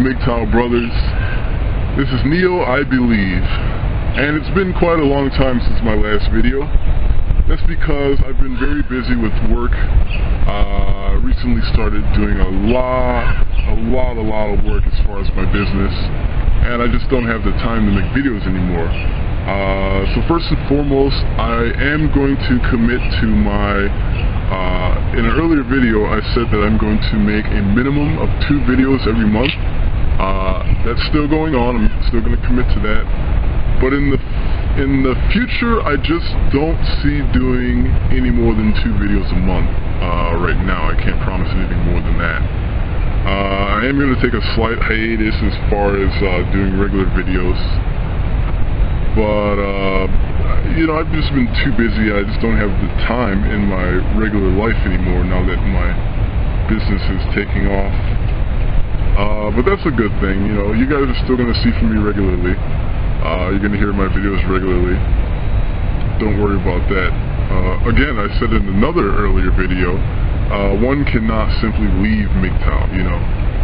MGTOW brothers. This is Neo, I Believe. And it's been quite a long time since my last video. That's because I've been very busy with work. Recently started doing a lot of work as far as my business. And I just don't have the time to make videos anymore. So first and foremost, I am going to commit to my, in an earlier video I said that I'm going to make a minimum of 2 videos every month. That's still going on. I'm still going to commit to that. But in the future, I just don't see doing any more than 2 videos a month right now. I can't promise anything more than that. I am going to take a slight hiatus as far as doing regular videos. But, you know, I've just been too busy. I just don't have the time in my regular life anymore now that my business is taking off. But that's a good thing, you know. You guys are still going to see from me regularly. You're going to hear my videos regularly. Don't worry about that. Again, I said in another earlier video, one cannot simply leave MGTOW, you know.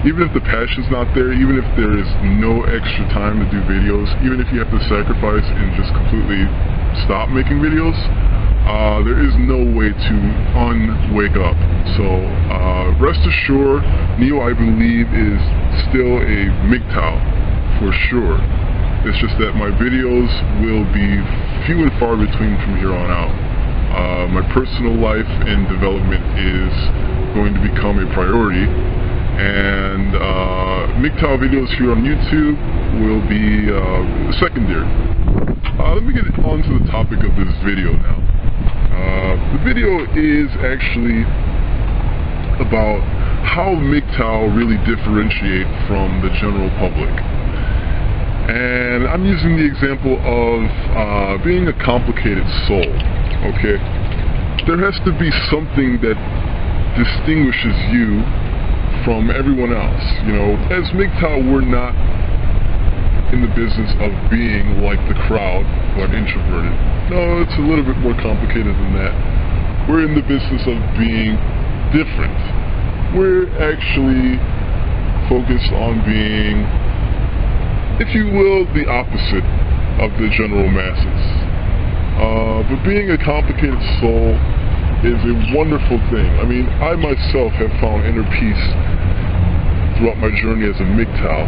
Even if the passion's not there, even if there is no extra time to do videos, even if you have to sacrifice and just completely stop making videos, there is no way to un-wake up. So rest assured, Neo, I Believe is still a MGTOW for sure. It's just that my videos will be few and far between from here on out. My personal life and development is going to become a priority. And MGTOW videos here on YouTube will be secondary. Let me get on to the topic of this video now. The video is actually about how MGTOW really differentiate from the general public. And I'm using the example of being a complicated soul, okay? There has to be something that distinguishes you from everyone else. You know, as MGTOW, we're not in the business of being like the crowd or introverted. No, it's a little bit more complicated than that. We're in the business of being different. We're actually focused on being, if you will, the opposite of the general masses. But being a complicated soul is a wonderful thing. I mean, I myself have found inner peace throughout my journey as a MGTOW.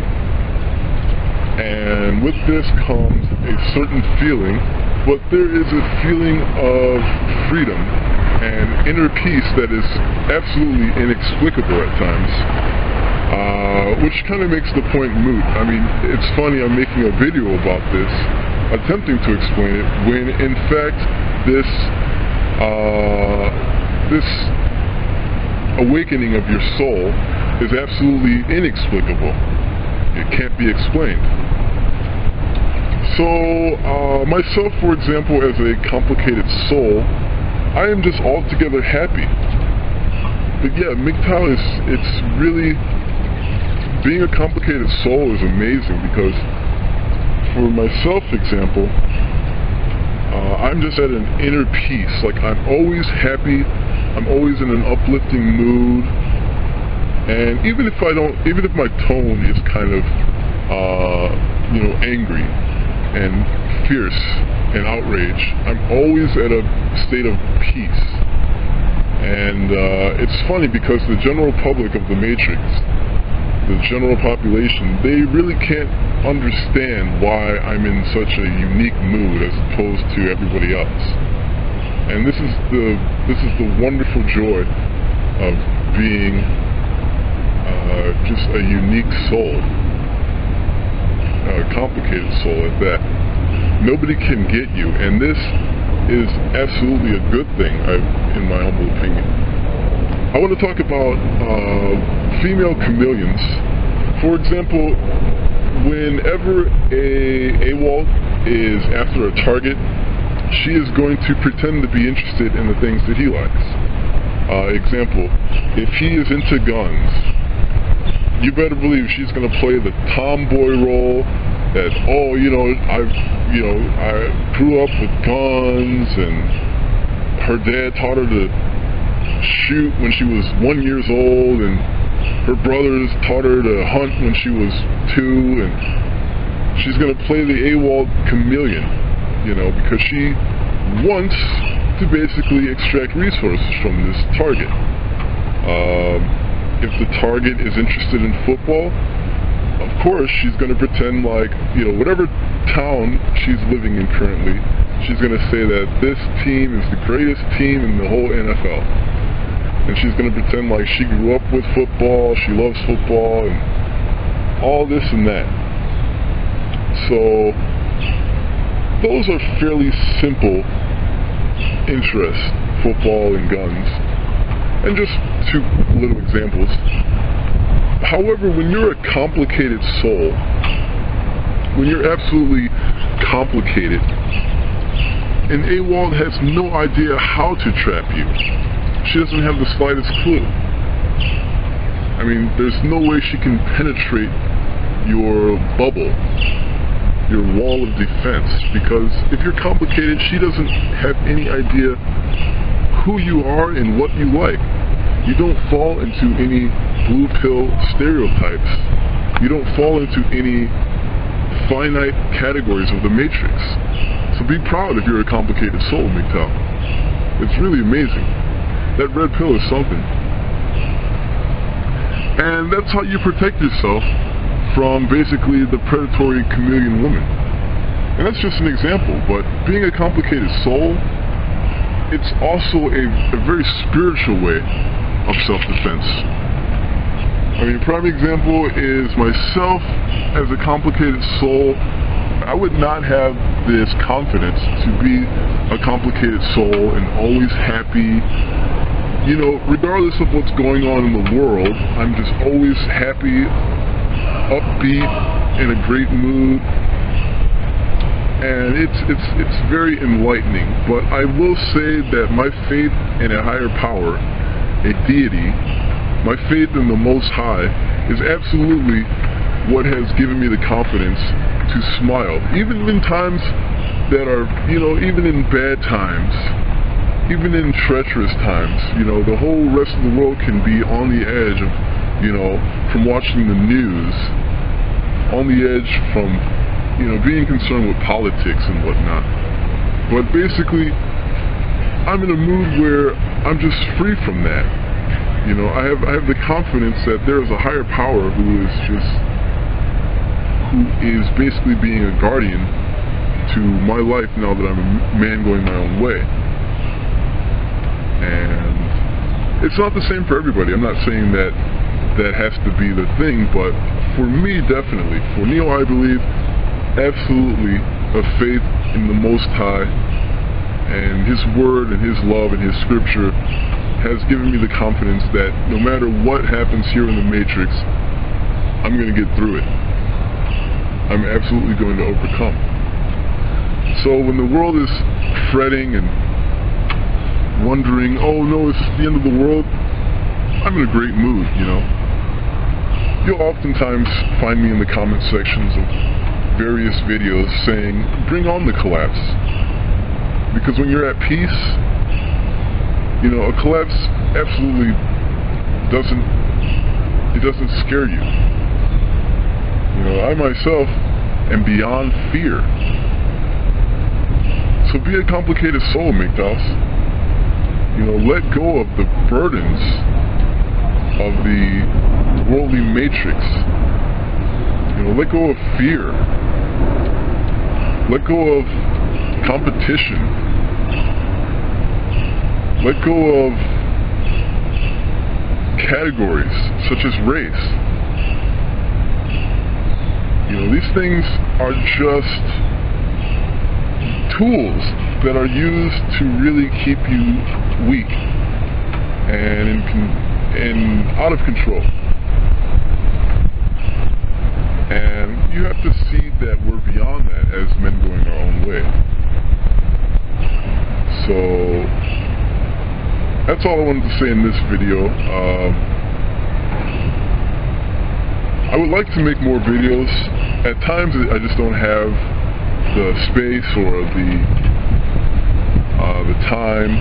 And with this comes a certain feeling, but there is a feeling of freedom and inner peace that is absolutely inexplicable at times, which kind of makes the point moot. I mean, it's funny, I'm making a video about this, attempting to explain it, when in fact this awakening of your soul is absolutely inexplicable. It can't be explained. So, myself, for example, as a complicated soul, I am just altogether happy. But yeah, MGTOW it's really, being a complicated soul is amazing because, for myself, example, I'm just at an inner peace. Like, I'm always happy, I'm always in an uplifting mood, and even if my tone is kind of, you know, angry and fierce and outraged, I'm always at a state of peace. And it's funny because the general public of the Matrix, the general population, they really can't understand why I'm in such a unique mood as opposed to everybody else. And this is the wonderful joy of being just a unique soul, a complicated soul at that. Nobody can get you, and this is absolutely a good thing, in my humble opinion. I want to talk about female chameleons. For example, whenever a AWOL is after a target, she is going to pretend to be interested in the things that he likes. Example, if he is into guns, you better believe she's going to play the tomboy role that, oh, you know, I grew up with guns and her dad taught her to shoot when she was 1 year old, and her brothers taught her to hunt when she was 2, and she's going to play the AWOL chameleon, you know, because she wants to basically extract resources from this target. If the target is interested in football, of course she's going to pretend like, you know, whatever town she's living in currently, she's going to say that this team is the greatest team in the whole NFL. And she's going to pretend like she grew up with football, she loves football, and all this and that. So, those are fairly simple interests, football and guns. And just 2 little examples. However, when you're a complicated soul, when you're absolutely complicated, and AWOL has no idea how to trap you. She doesn't have the slightest clue. I mean, there's no way she can penetrate your bubble, your wall of defense, because if you're complicated, she doesn't have any idea who you are and what you like. You don't fall into any blue pill stereotypes. You don't fall into any finite categories of the Matrix. So be proud if you're a complicated soul, MGTOW. It's really amazing. That red pill is something. And that's how you protect yourself from basically the predatory chameleon woman. And that's just an example, but being a complicated soul, it's also a very spiritual way of self-defense. I mean, prime example is myself as a complicated soul. I would not have this confidence to be a complicated soul and always happy. You know, regardless of what's going on in the world, I'm just always happy, upbeat, in a great mood. And it's very enlightening. But I will say that my faith in a higher power, a deity, my faith in the Most High, is absolutely what has given me the confidence to smile. Even in times that are, you know, even in bad times, even in treacherous times, you know, the whole rest of the world can be on the edge of, you know, from watching the news, on the edge from, you know, being concerned with politics and whatnot. But basically, I'm in a mood where I'm just free from that. You know, I have the confidence that there is a higher power who is basically being a guardian to my life now that I'm a man going my own way. And it's not the same for everybody. I'm not saying that that has to be the thing, but for me, definitely. For Neo, I believe, absolutely a faith in the Most High and His Word and His love and His Scripture has given me the confidence that no matter what happens here in the Matrix, I'm going to get through it. I'm absolutely going to overcome. So when the world is fretting and wondering, oh no, is this the end of the world? I'm in a great mood, you know. You'll oftentimes find me in the comment sections of various videos saying, bring on the collapse. Because when you're at peace, you know, a collapse absolutely doesn't scare you. You know, I myself am beyond fear. So be a complicated soul, MGTOWs. You know, let go of the burdens of the worldly matrix. You know, let go of fear. Let go of competition. Let go of categories such as race. You know, these things are just tools that are used to really keep you weak and out of control. And you have to see that we're beyond that as men going our own way. So that's all I wanted to say in this video. I would like to make more videos. At times I just don't have the space or the time.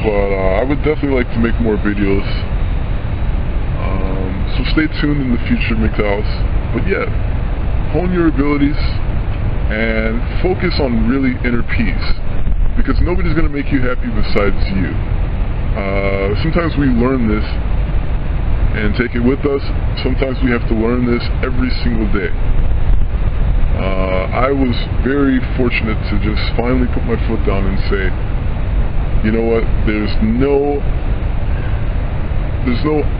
but I would definitely like to make more videos. So stay tuned in the future, MGTOWs. But yeah, hone your abilities and focus on really inner peace, because nobody's going to make you happy besides you. Sometimes we learn this and take it with us. Sometimes we have to learn this every single day. I was very fortunate to just finally put my foot down and say, you know what, there's no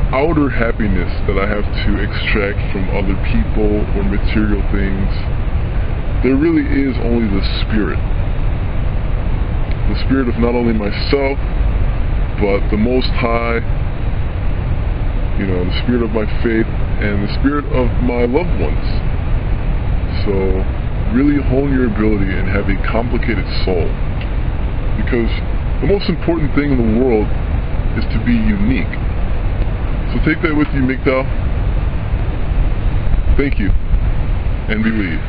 outer happiness that I have to extract from other people or material things. There really is only the spirit of not only myself, but the Most High, the spirit of my faith, and the spirit of my loved ones. So really hone your ability and have a complicated soul, because the most important thing in the world is to be unique. So take that with you, MGTOW. Thank you, and believe.